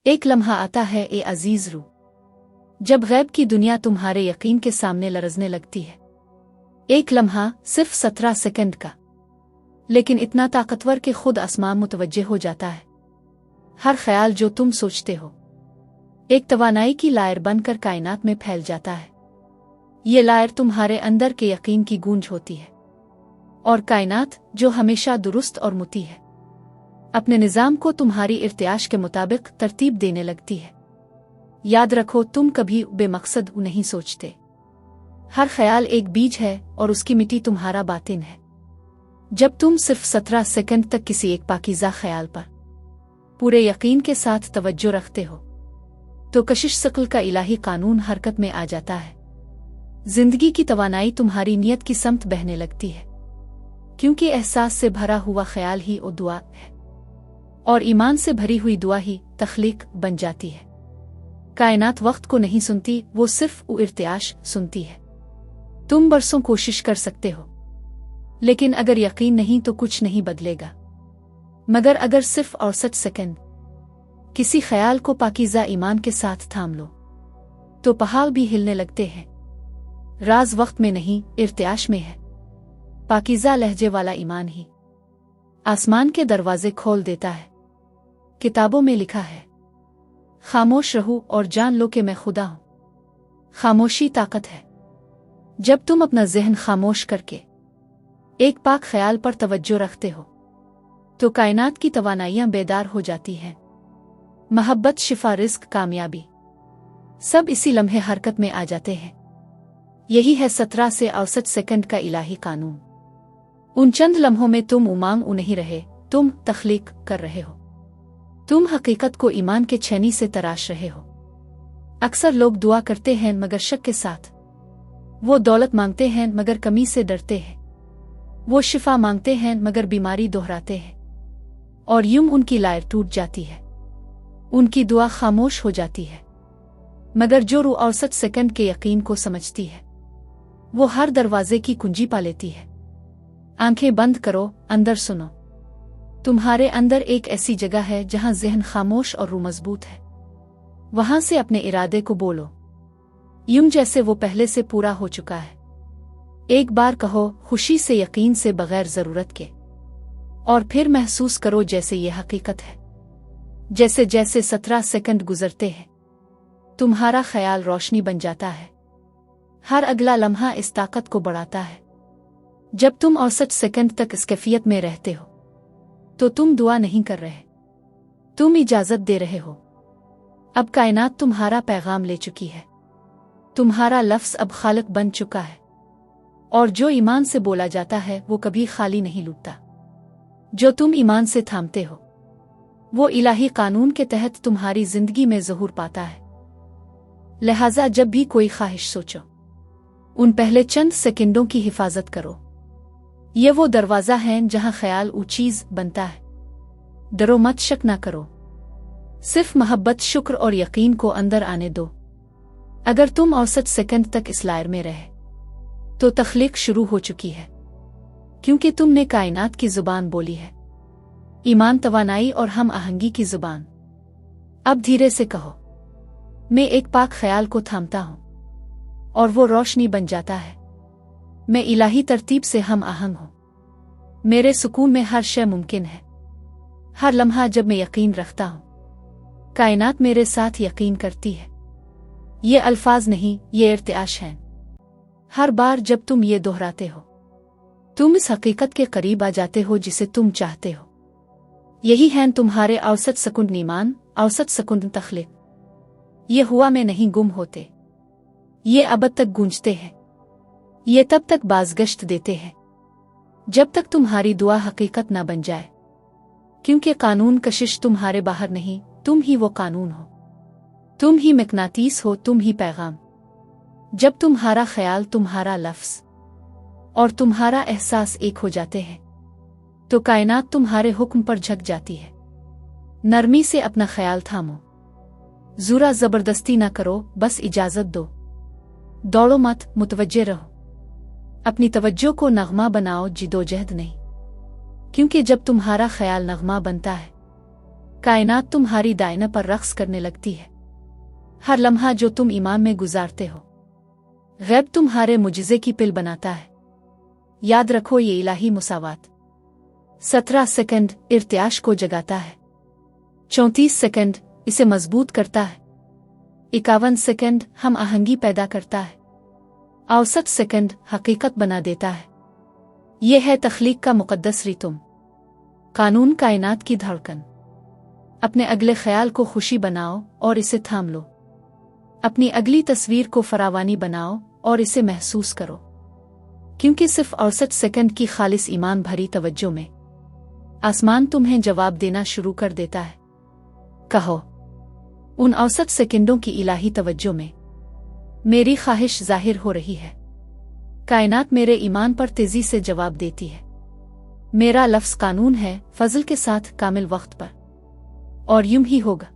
एक लम्हा आता है ए अजीज रूह, जब गैब की दुनिया तुम्हारे यकीन के सामने लरजने लगती है। एक लम्हा सिर्फ 17 सेकंड का, लेकिन इतना ताकतवर कि खुद आसमान मुतवज्जे हो जाता है। हर ख्याल जो तुम सोचते हो एक तवानाई की लायर बनकर कायनात में फैल जाता है। ये लायर तुम्हारे अंदर के यकीन की गूंज होती है, और कायनात जो हमेशा दुरुस्त और मुती है अपने निज़ाम को तुम्हारी इर्तियाश के मुताबिक तरतीब देने लगती है। याद रखो, तुम कभी बेमकसद नहीं सोचते। हर ख्याल एक बीज है और उसकी मिट्टी तुम्हारा बातिन है। जब तुम सिर्फ 17 सेकंड तक किसी एक पाकीज़ा ख्याल पर पूरे यकीन के साथ तवज्जो रखते हो तो कशिश शकल का इलाही कानून हरकत में आ जाता है। जिंदगी की तवानाई तुम्हारी नियत की समत बहने लगती है, क्योंकि एहसास से भरा हुआ ख्याल ही वो दुआ है, और ईमान से भरी हुई दुआ ही तख्लीक बन जाती है। कायनात वक्त को नहीं सुनती, वो सिर्फ वो इर्तियाश सुनती है। तुम बरसों कोशिश कर सकते हो, लेकिन अगर यकीन नहीं तो कुछ नहीं बदलेगा। मगर अगर सिर्फ 68 सेकंड किसी ख्याल को पाकीज़ा ईमान के साथ थाम लो तो पहाड़ भी हिलने लगते हैं। राज वक्त में नहीं, इर्तियाश में है। पाकीज़ा लहजे वाला ईमान ही आसमान के दरवाजे खोल देता है। किताबों में लिखा है, खामोश रहो और जान लो कि मैं खुदा हूं। खामोशी ताकत है। जब तुम अपना ज़हन खामोश करके एक पाक ख्याल पर तवज्जो रखते हो तो कायनात की तवानाइयां बेदार हो जाती हैं। मोहब्बत, शिफा, रिज़्क, कामयाबी सब इसी लम्हे हरकत में आ जाते हैं। यही है 17 से 68 सेकंड का इलाही कानून। उन चंद लम्हों में तुम उमांग नहीं रहे, तुम तख्लीक कर रहे हो। तुम हकीकत को ईमान के छेनी से तराश रहे हो। अक्सर लोग दुआ करते हैं मगर शक के साथ, वो दौलत मांगते हैं मगर कमी से डरते हैं, वो शिफा मांगते हैं मगर बीमारी दोहराते हैं, और यूं उनकी लायर टूट जाती है, उनकी दुआ खामोश हो जाती है। मगर जो रूह 68 सेकंड के यकीन को समझती है वो हर दरवाजे की कुंजी पा लेती है। आंखें बंद करो, अंदर सुनो। तुम्हारे अंदर एक ऐसी जगह है जहां ज़हन खामोश और रूह मजबूत है। वहां से अपने इरादे को बोलो, यूं जैसे वो पहले से पूरा हो चुका है। एक बार कहो, खुशी से, यकीन से, बगैर जरूरत के, और फिर महसूस करो जैसे ये हकीकत है। जैसे जैसे 17 सेकंड गुजरते हैं तुम्हारा ख्याल रोशनी बन जाता है। हर अगला लम्हा इस ताकत को बढ़ाता है। जब तुम 68 सेकंड तक इस कैफियत में रहते हो तो तुम दुआ नहीं कर रहे, तुम इजाजत दे रहे हो। अब कायनात तुम्हारा पैगाम ले चुकी है। तुम्हारा लफ्ज़ अब खालिक बन चुका है, और जो ईमान से बोला जाता है वो कभी खाली नहीं लुटता। जो तुम ईमान से थामते हो वो इलाही कानून के तहत तुम्हारी जिंदगी में ज़हूर पाता है। लिहाजा जब भी कोई ख्वाहिश सोचो, उन पहले चंद सेकंडों की हिफाजत करो। ये वो दरवाज़ा है जहां ख्याल वो चीज़ बनता है। डरो मत, शक ना करो, सिर्फ मोहब्बत, शुक्र और यकीन को अंदर आने दो। अगर तुम 68 सेकंड तक इस लायर में रहे तो तख्लीक शुरू हो चुकी है, क्योंकि तुमने कायनात की जुबान बोली है, ईमान, तवानाई और हम आहंगी की जुबान। अब धीरे से कहो, मैं एक पाक ख्याल को थामता हूं और वो रोशनी बन जाता है। मैं इलाही तरतीब से हम आहंग हूं। मेरे सुकून में हर शय मुमकिन है। हर लम्हा जब मैं यकीन रखता हूं, कायनात मेरे साथ यकीन करती है। ये अल्फाज नहीं, ये इर्तियाश हैं। हर बार जब तुम ये दोहराते हो तुम इस हकीकत के करीब आ जाते हो जिसे तुम चाहते हो। यही है तुम्हारे 68 सेकंड ईमान, 68 सेकंड तख्लीक। ये हुआ में नहीं गुम होते, ये अब तक गूंजते हैं। ये तब तक बाज़गश्त देते हैं जब तक तुम्हारी दुआ हकीकत ना बन जाए, क्योंकि कानून कशिश तुम्हारे बाहर नहीं, तुम ही वो कानून हो। तुम ही मकनातीस हो, तुम ही पैगाम। जब तुम्हारा ख्याल, तुम्हारा लफ्ज़ और तुम्हारा एहसास एक हो जाते हैं तो कायनात तुम्हारे हुक्म पर झक जाती है। नरमी से अपना ख्याल थामो, ज़ुरा ज़बरदस्ती ना करो, बस इजाज़त दो। दौड़ो मत, मुतवज्जे रहो। अपनी तवज्जो को नगमा बनाओ, जिदोजहद नहीं, क्योंकि जब तुम्हारा ख्याल नगमा बनता है कायनात तुम्हारी दायना पर रक्स करने लगती है। हर लम्हा जो तुम ईमान में गुजारते हो गैब तुम्हारे मुजिज़े की पिल बनाता है। याद रखो ये इलाही मुसावात 17 सेकंड इर्तियाश को जगाता है, 34 सेकंड इसे मजबूत करता है, 51 सेकंड हम आहंगी पैदा करता है, 68 सेकंड हकीकत बना देता है। ये है तख्लीक का मुक़द्दस रितम, कानून कायनात की धड़कन। अपने अगले ख्याल को खुशी बनाओ और इसे थाम लो। अपनी अगली तस्वीर को फरावानी बनाओ और इसे महसूस करो, क्योंकि सिर्फ 68 सेकंड की खालिस ईमान भरी तवज्जो में आसमान तुम्हें जवाब देना शुरू कर देता है। कहो, उन 68 सेकंडों की इलाही तवज्जो में मेरी ख्वाहिश जाहिर हो रही है। कायनात मेरे ईमान पर तेजी से जवाब देती है। मेरा लफ्ज़ कानून है, फजल के साथ कामिल वक्त पर, और यूं ही होगा।